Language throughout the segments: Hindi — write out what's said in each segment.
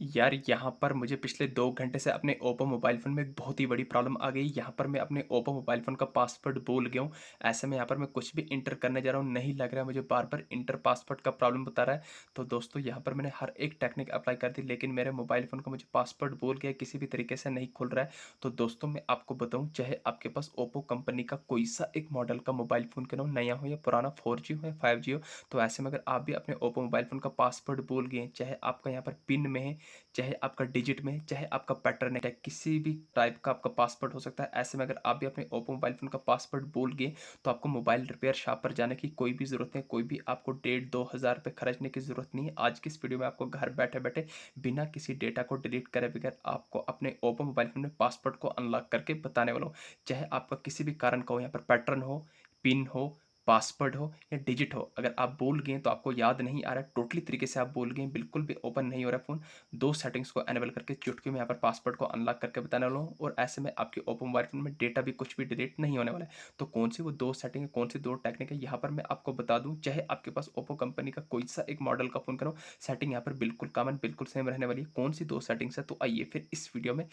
यार यहाँ पर मुझे पिछले 2 घंटे से अपने ओप्पो मोबाइल फ़ोन में एक बहुत ही बड़ी प्रॉब्लम आ गई। यहाँ पर मैं अपने ओप्पो मोबाइल फ़ोन का पासवर्ड भूल गया हूँ। ऐसे में यहाँ पर मैं कुछ भी एंटर करने जा रहा हूँ, नहीं लग रहा है, मुझे बार-बार एंटर पासवर्ड का प्रॉब्लम बता रहा है। तो दोस्तों यहाँ पर मैंने हर एक टेक्निक अप्लाई कर दी, लेकिन मेरे मोबाइल फ़ोन का मुझे पासवर्ड भूल गया, किसी भी तरीके से नहीं खुल रहा है। तो दोस्तों मैं आपको बताऊँ, चाहे आपके पास ओप्पो कंपनी का कोई-सा एक मॉडल का मोबाइल फ़ोन क्यों ना हो, नया हो या पुराना 4G हो या 5G हो, तो ऐसे में अगर आप भी अपने ओप्पो मोबाइल फ़ोन का पासवर्ड भूल गए हैं, चाहे आपका यहाँ पर पिन में है, चाहे आपका डिजिट में, चाहे आपका पैटर्न है, चाहे किसी भी टाइप का आपका पासवर्ड हो सकता है। ऐसे में अगर आप भी अपने ओप्पो मोबाइल फ़ोन का पासवर्ड भूल गए, तो आपको मोबाइल रिपेयर शॉप पर जाने की कोई भी ज़रूरत नहीं है, कोई भी आपको 1,500-2,000 रुपए खर्चने की ज़रूरत नहीं है। आज की इस वीडियो में आपको घर बैठे-बैठे बिना किसी डेटा को डिलीट करे बगैर आपको अपने ओप्पो मोबाइल फ़ोन में पासवर्ड को अनलॉक करके बताने वाला हूँ। चाहे आपका किसी भी कारण का हो, यहाँ पर पैटर्न हो, पिन हो, पासवर्ड हो या डिजिट हो, अगर आप भूल गए तो आपको याद नहीं आ रहा है, टोटली तरीके से आप भूल गए, बिल्कुल भी ओपन नहीं हो रहा है फ़ोन, 2 सेटिंग्स को एनेबल करके चुटकी में यहाँ पर पासवर्ड को अनलॉक करके बताने वाला हूँ और ऐसे में आपके ओप्पो मोबाइल फ़ोन में डेटा भी कुछ भी डिलीट नहीं होने वाला है। तो कौन सी वो 2 सेटिंग है, कौन सी 2 टेक्निक है, यहाँ पर मैं आपको बता दूँ। चाहे आपके पास ओप्पो कंपनी का कोई-सा एक मॉडल का फ़ोन करो, सेटिंग यहाँ पर बिल्कुल कॉमन, बिल्कुल सेम रहने वाली है। कौन सी 2 सेटिंग्स है, तो आइए फिर इस वीडियो में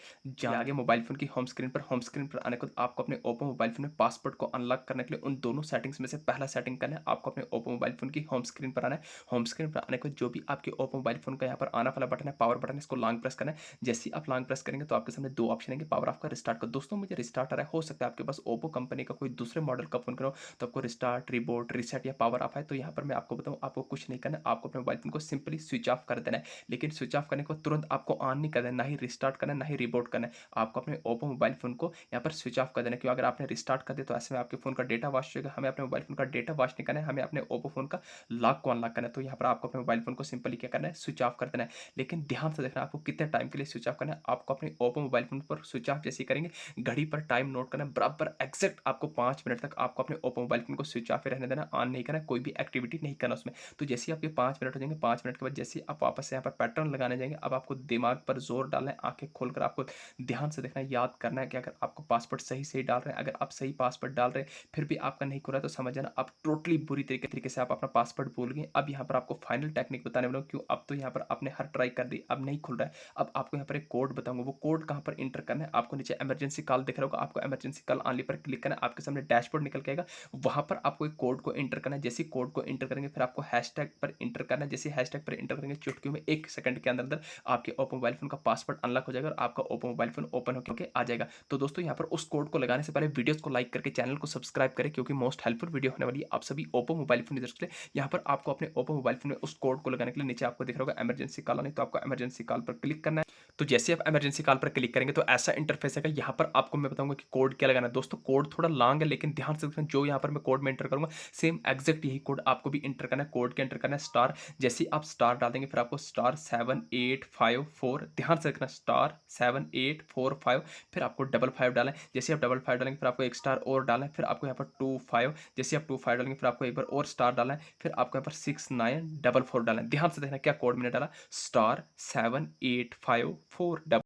आगे मोबाइल फ़ोन की होम स्क्रीन पर आने के बाद आपको अपने ओप्पो मोबाइल फ़ोन में पासवर्ड को अनलॉक करने के लिए उन दोनों सेटिंग्स में से पहला सेटिंग करना है, आपको अपने ओप्पो मोबाइल फ़ोन की होम स्क्रीन पर आना है। होम स्क्रीन पर आने के बाद जो भी आपके ओप्पो मोबाइल फ़ोन का यहाँ पर आना वाला बटन है, पावर बटन है, इसको लॉन्ग प्रेस करना है। जैसे ही आप लॉन्ग प्रेस करेंगे तो आपके सामने 2 ऑप्शन आएँगे, पावर ऑफ का, रिस्टार्ट का। दोस्तों मुझे रिस्टार्ट आ रहा है, हो सकता है आपके पास ओप्पो कंपनी का कोई दूसरे मॉडल का फ़ोन करो, तो आपको रिस्टार्ट, रिबूट, रीसेट या पावर ऑफ है। तो यहाँ पर मैं आपको बताऊँ, आपको कुछ नहीं करना है, आपको अपने मोबाइल फ़ोन को सिंपली स्विच ऑफ कर देना है। लेकिन स्विच ऑफ करने के बाद तुरंत आपको ऑन नहीं करना है, ना ही रिस्टार्ट करना है, ना ही रिबूट करना है। आपको अपने ओप्पो मोबाइल फ़ोन को यहाँ पर स्विच ऑफ कर देना है, क्यों अगर आपने रिस्टार्ट कर दिया तो ऐसे में आपके फ़ोन का डेटा वॉश हो जाएगा। हमें अपने मोबाइल फ़ोन का डेटा वॉश नहीं करना है, हमें अपने ओप्पो फ़ोन का लॉक को अनलॉक करना है। तो यहाँ पर आपको अपने मोबाइल फ़ोन को सिंपली क्या करना है, स्विच ऑफ कर देना है। लेकिन ध्यान से देखना है आपको कितने टाइम के लिए स्विच ऑफ करना है। आपको अपने ओप्पो मोबाइल फ़ोन पर स्विच ऑफ जैसे ही करेंगे, घड़ी पर टाइम नोट करना है, बराबर एग्ज़ैक्ट आपको 5 मिनट तक आपको अपने ओप्पो मोबाइल फ़ोन को स्विच ऑफ ही रहने देना, ऑन नहीं करना है, कोई भी एक्टिविटी नहीं करना उसमें। तो जैसे ही आपके 5 मिनट हो जाएँगे, 5 मिनट के बाद जैसे ही आप वापस से यहाँ पर पैटर्न लगाने जाएँगे, अब आपको दिमाग पर ज़ोर डालना है, आँखें खोलकर आपको ध्यान से देखना है, याद करना है कि अगर आपको पासवर्ड सही-सही डाल रहे हैं, अगर आप सही पासवर्ड डाल रहे हैं, फिर भी आपका नहीं खुल रहा है, तो समझ जाना आप टोटली बुरी तरीके से आप अपना पासवर्ड भूल गए। अब यहाँ पर आपको फाइनल टेक्निक बताने वाला हूँ, क्यों अब तो यहाँ पर आपने हर ट्राई कर दी, अब नहीं खुल रहा है। अब आपको यहाँ पर एक कोड बताऊँगा, वो कोड कहाँ पर एंटर करना है, आपको नीचे इमरजेंसी कॉल दिख रहा होगा, आपको इमरजेंसी कॉल ऑनली पर क्लिक करना है, आपके सामने डैशबोर्ड निकल के आएगा, वहाँ पर आपको एक कोड को एंटर करना है। जैसे ही कोड को एंटर करेंगे, फिर आपको हैशटैग पर एंटर करना है। जैसे हैशटैग पर एंटर करेंगे, चुटकियों में 1 सेकंड के अंदर-अंदर आपके ओप्पो मोबाइल फ़ोन का पासवर्ड अनलॉक हो जाएगा और आपका ओप्पो मोबाइल फ़ोन ओपन होके आ जाएगा। तो दोस्तों यहाँ पर उस कोड को लगाने से पहले वीडियोज़ को लाइक करके चैनल को सब्सक्राइब करें, क्योंकि मोस्ट हेल्पफुल वीडियो होने वाली है आप सभी ओप्पो मोबाइल फ़ोन यूज़र्स के लिए। यहाँ पर आपको अपने ओप्पो मोबाइल फ़ोन में उस कोड को लगाने के लिए नीचे आपको दिख रहा होगा इमरजेंसी कॉल ऑन है, तो आपको इमरजेंसी कॉल पर क्लिक करना है। तो जैसे ही आप इमरजेंसी कॉल पर क्लिक करेंगे तो ऐसा इंटरफेस आएगा। यहाँ पर आपको मैं बताऊँगा कि कोड क्या लगाना है। दोस्तों कोड थोड़ा लॉन्ग है, लेकिन ध्यान से देखना, जो यहाँ पर मैं कोड में एंटर करूँगा, सेम एग्ज़ैक्ट यही कोड आपको भी एंटर करना है। कोड क्या एंटर करना है, स्टार, जैसे ही आप स्टार डाल देंगे, फिर आपको स्टार 7854, ध्यान से देखना, स्टार 7845, फिर आपको डबल 5 डालना है। जैसे आप डबल 5 डालेंगे, फिर आपको एक स्टार और डालना है, फिर आपको यहाँ पर 25, जैसे आप 25 डालेंगे, फिर आपको एक बार और स्टार डालना है, फिर आपको यहाँ पर 6944 डालना है। ध्यान से देखना क्या कोड मैंने डाला, स्टार 7854